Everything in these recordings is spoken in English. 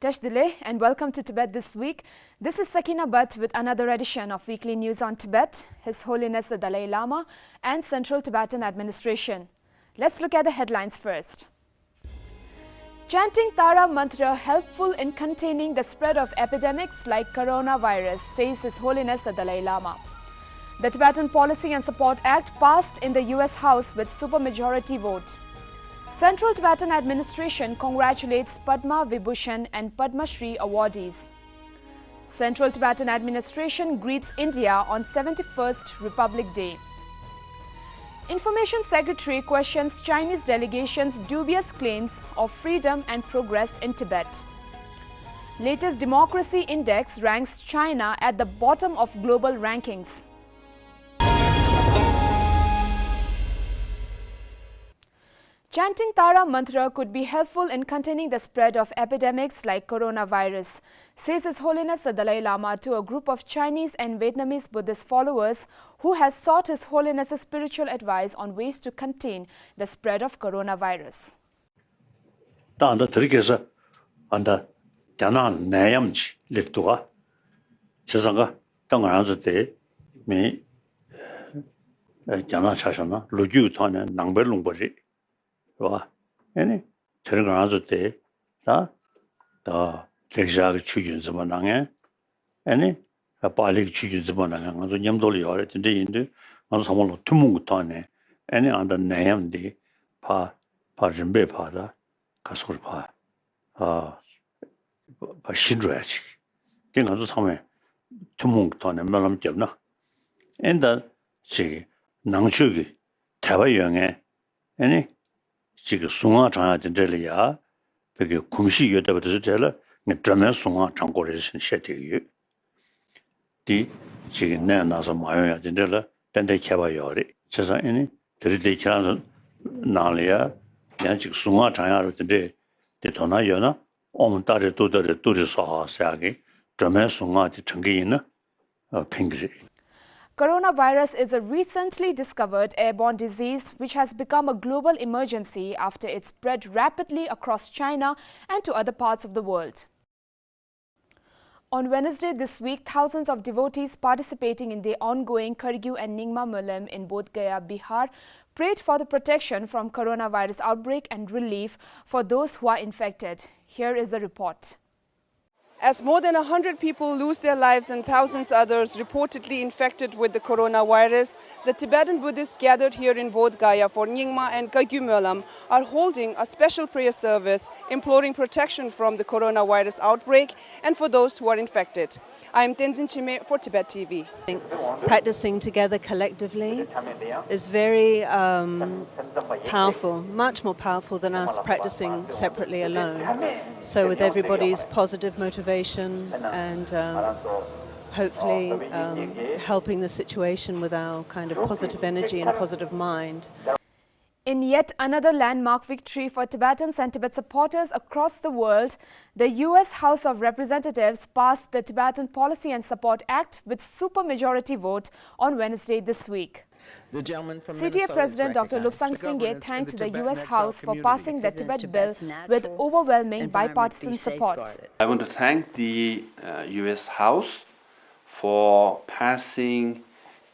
Tesh Dile and welcome to Tibet This Week. This is Sakina Bhatt with another edition of Weekly News on Tibet, His Holiness the Dalai Lama and Central Tibetan Administration. Let's look at the headlines first. Chanting Tara mantra helpful in containing the spread of epidemics like coronavirus, says His Holiness the Dalai Lama. The Tibetan Policy and Support Act passed in the US House with supermajority vote. Central Tibetan Administration congratulates Padma, Vibhushan and Padma Shri awardees. Central Tibetan Administration greets India on 71st Republic Day. Information Secretary questions Chinese delegations' dubious claims of freedom and progress in Tibet. Latest Democracy Index ranks China at the bottom of global rankings. Chanting Tara mantra could be helpful in containing the spread of epidemics like coronavirus, says His Holiness the Dalai Lama to a group of Chinese and Vietnamese Buddhist followers who has sought His Holiness's spiritual advice on ways to contain the spread of coronavirus. Any turning around the day, the exact children's bonang, any a balik children's bonang, and the Yamdoli or it in the Indu, on someone of Tumutane, any other name the Pajambe Pada, Kasurpa, Shidrech, thing of some Tumungton and Melam Jabna, and that she Nangchugi, Tawayang, any. 지금 송아 장아진들이야 그게 kumshi 여대부터 제가 드라마 송아 장고를 신셰되요 디 지금 내 나서 마요야 진들라 던데 개봐요리 그래서 이니 들이대치라는 나리야 그냥 지금 송아 장야로 근데 대토나요나 오면 따르 도더를 둘이서 하사게 드라마 송아지 전개이나 핑그리 Coronavirus is a recently discovered airborne disease which has become a global emergency after it spread rapidly across China and to other parts of the world. On Wednesday this week, thousands of devotees participating in the ongoing Khargu and Nyingma Mulim in Bodh Gaya, Bihar, prayed for the protection from coronavirus outbreak and relief for those who are infected. Here is the report. As more than 100 people lose their lives and thousands others reportedly infected with the coronavirus, the Tibetan Buddhists gathered here in Bodh Gaya for Nyingma and Khargu Mulim are holding a special prayer service imploring protection from the coronavirus outbreak and for those who are infected. I am Tenzin Chime for Tibettv. Practicing together collectively is very powerful, much more powerful than us practicing separately alone. So with everybody's positive motivation and hopefully helping the situation with our kind of positive energy and positive mind. In yet another landmark victory for Tibetans and Tibet supporters across the world, the US House of Representatives passed the Tibetan Policy and Support Act with supermajority vote on Wednesday this week. CTA President Dr. Lobsang Sangay thanked the US House for passing the Tibet bill with overwhelming bipartisan support. I want to thank the US House for passing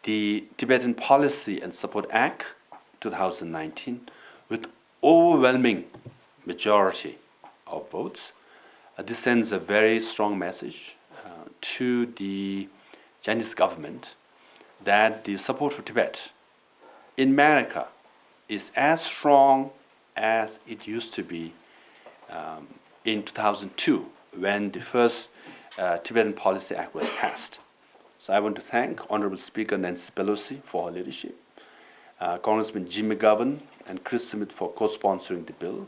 the Tibetan Policy and Support Act 2019 with overwhelming majority of votes. This sends a very strong message to the Chinese government that the support for Tibet in America is as strong as it used to be in 2002 when the first Tibetan Policy Act was passed. So I want to thank Honorable Speaker Nancy Pelosi for her leadership, Congressman Jim McGovern and Chris Smith for co-sponsoring the bill,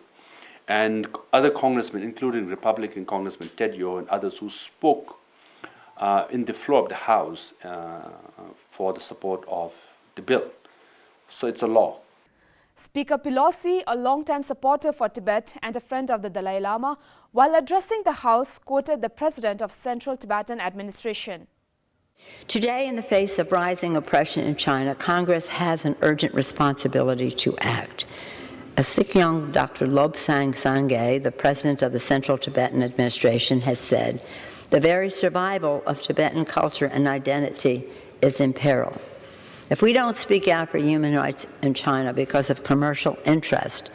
and other congressmen, including Republican Congressman Ted Yo and others who spoke in the floor of the House for the support of the bill. So it's a law. Speaker Pelosi, a long-time supporter for Tibet and a friend of the Dalai Lama, while addressing the House, quoted the President of Central Tibetan Administration. Today, in the face of rising oppression in China, Congress has an urgent responsibility to act. A sick young Dr. Lobsang Sangay, the president of the Central Tibetan Administration, has said, "The very survival of Tibetan culture and identity is in peril. If we don't speak out for human rights in China because of commercial interest,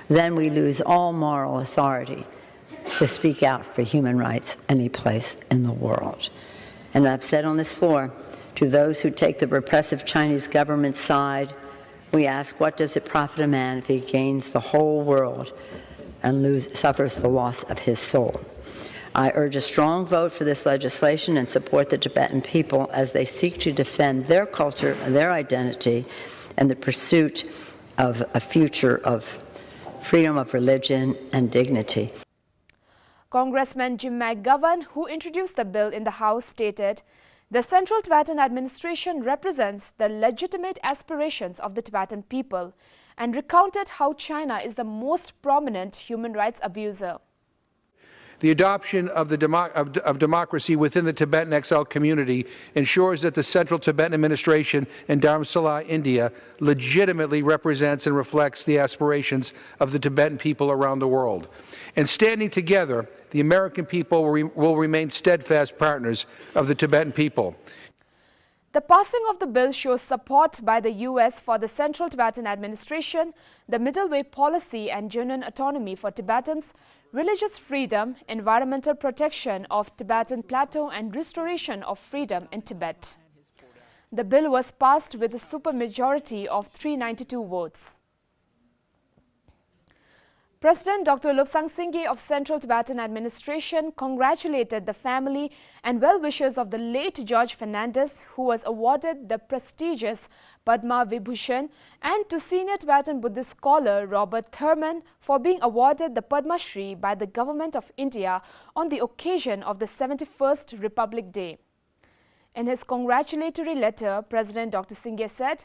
then we lose all moral authority to speak out for human rights any place in the world." And I've said on this floor, to those who take the repressive Chinese government's side, we ask, what does it profit a man if he gains the whole world and suffers the loss of his soul? I urge a strong vote for this legislation and support the Tibetan people as they seek to defend their culture and their identity and the pursuit of a future of freedom of religion and dignity. Congressman Jim McGovern, who introduced the bill in the House, stated, "The Central Tibetan Administration represents the legitimate aspirations of the Tibetan people," and recounted how China is the most prominent human rights abuser. The adoption of democracy within the Tibetan exile community ensures that the Central Tibetan Administration in Dharamsala, India, legitimately represents and reflects the aspirations of the Tibetan people around the world. And standing together, the American people will remain steadfast partners of the Tibetan people. The passing of the bill shows support by the U.S. for the Central Tibetan Administration, the middle way policy and genuine autonomy for Tibetans, religious freedom, environmental protection of Tibetan Plateau and restoration of freedom in Tibet. The bill was passed with a supermajority of 392 votes. President Dr. Lobsang Sangay of Central Tibetan Administration congratulated the family and well-wishers of the late George Fernandez, who was awarded the prestigious Padma Vibhushan, and to senior Tibetan Buddhist scholar Robert Thurman for being awarded the Padma Shri by the Government of India on the occasion of the 71st Republic Day. In his congratulatory letter, President Dr. Sangay said,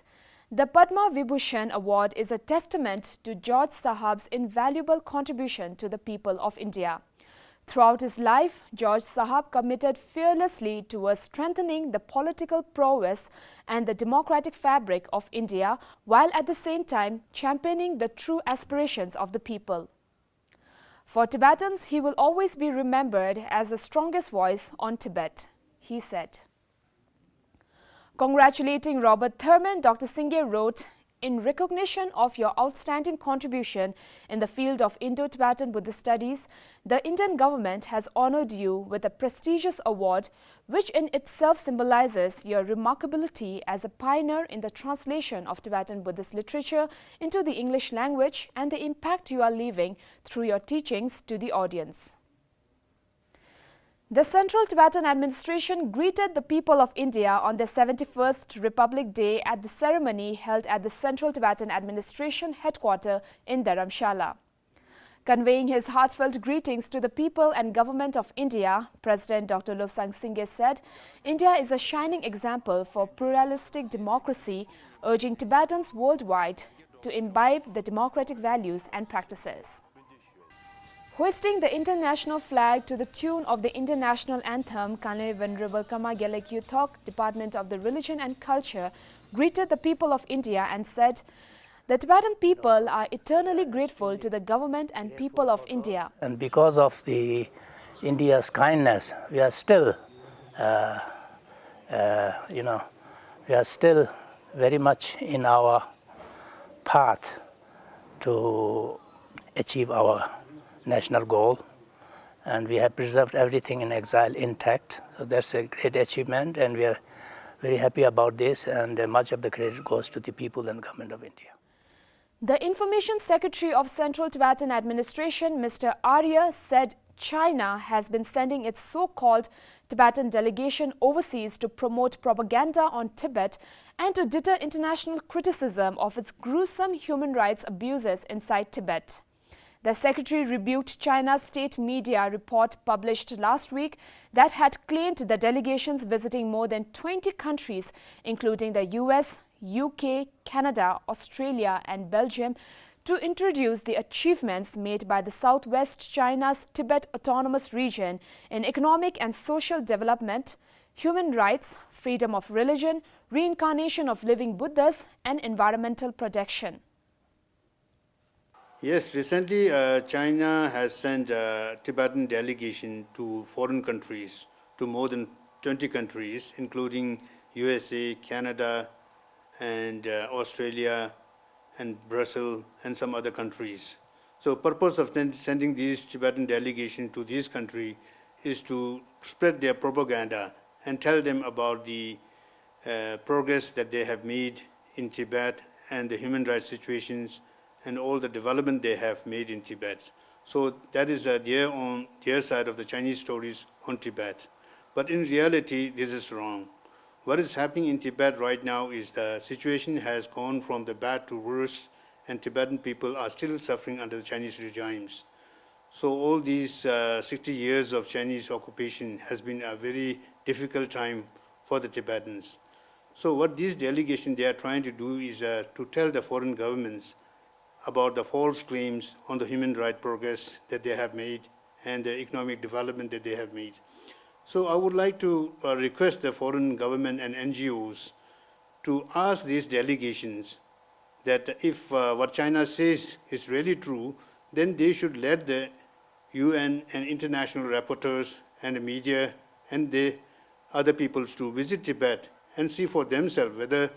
"The Padma Vibhushan Award is a testament to George Sahab's invaluable contribution to the people of India. Throughout his life, George Sahab committed fearlessly towards strengthening the political prowess and the democratic fabric of India, while at the same time championing the true aspirations of the people. For Tibetans, he will always be remembered as the strongest voice on Tibet," he said. Congratulating Robert Thurman, Dr. Sangay wrote, "In recognition of your outstanding contribution in the field of Indo-Tibetan Buddhist studies, the Indian government has honored you with a prestigious award, which in itself symbolizes your remarkability as a pioneer in the translation of Tibetan Buddhist literature into the English language and the impact you are leaving through your teachings to the audience." The Central Tibetan Administration greeted the people of India on their 71st Republic Day at the ceremony held at the Central Tibetan Administration headquarters in Dharamshala. Conveying his heartfelt greetings to the people and government of India, President Dr. Lobsang Sangay said, "India is a shining example for pluralistic democracy, urging Tibetans worldwide to imbibe the democratic values and practices." Hoisting the international flag to the tune of the Indian national anthem, Kane Venerable Kama Gelek Yuthok, Department of the Religion and Culture, greeted the people of India and said, "The Tibetan people are eternally grateful to the government and people of India." And because of India's kindness, we are still, we are still very much in our path to achieve our national goal, and we have preserved everything in exile intact. So that's a great achievement, and we are very happy about this, and much of the credit goes to the people and government of India. The Information Secretary of Central Tibetan Administration, Mr. Arya, said China has been sending its so-called Tibetan delegation overseas to promote propaganda on Tibet and to deter international criticism of its gruesome human rights abuses inside Tibet. The Secretary rebuked China's state media report published last week that had claimed the delegations visiting more than 20 countries, including the US, UK, Canada, Australia and Belgium, to introduce the achievements made by the Southwest China's Tibet Autonomous Region in economic and social development, human rights, freedom of religion, reincarnation of living Buddhas and environmental protection. Yes, recently China has sent a Tibetan delegation to foreign countries, to more than 20 countries, including USA, Canada, and Australia, and Brazil, and some other countries. So purpose of sending these Tibetan delegation to this country is to spread their propaganda and tell them about the progress that they have made in Tibet and the human rights situations and all the development they have made in Tibet. So that is their side of the Chinese stories on Tibet. But in reality, this is wrong. What is happening in Tibet right now is the situation has gone from the bad to worse, and Tibetan people are still suffering under the Chinese regimes. So all these 60 years of Chinese occupation has been a very difficult time for the Tibetans. So what these delegations they are trying to do is to tell the foreign governments about the false claims on the human rights progress that they have made and the economic development that they have made. So I would like to request the foreign government and NGOs to ask these delegations that if what China says is really true, then they should let the UN and international rapporteurs and the media and the other peoples to visit Tibet and see for themselves whether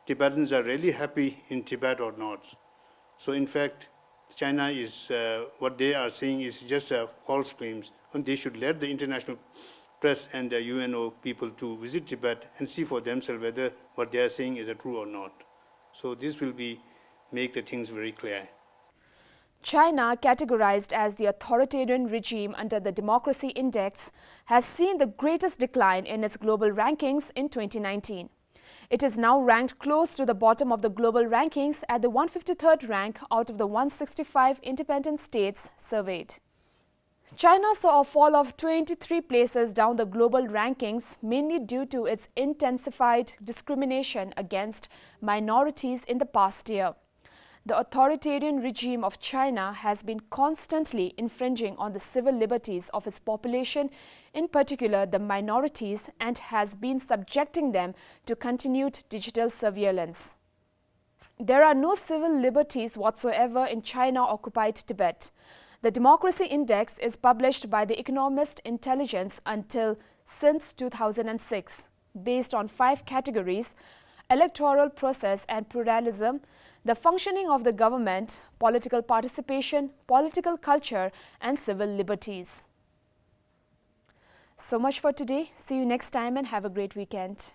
Tibetans are really happy in Tibet or not. So in fact, China is, what they are saying is just false claims, and they should let the international press and the UNO people to visit Tibet and see for themselves whether what they are saying is true or not. So this will make the things very clear. China, categorized as the authoritarian regime under the Democracy Index, has seen the greatest decline in its global rankings in 2019. It is now ranked close to the bottom of the global rankings at the 153rd rank out of the 165 independent states surveyed. China saw a fall of 23 places down the global rankings, mainly due to its intensified discrimination against minorities in the past year. The authoritarian regime of China has been constantly infringing on the civil liberties of its population, in particular the minorities, and has been subjecting them to continued digital surveillance. There are no civil liberties whatsoever in China-occupied Tibet. The Democracy Index is published by the Economist Intelligence since 2006, based on 5 categories: electoral process and pluralism, the functioning of the government, political participation, political culture, and civil liberties. So much for today. See you next time and have a great weekend.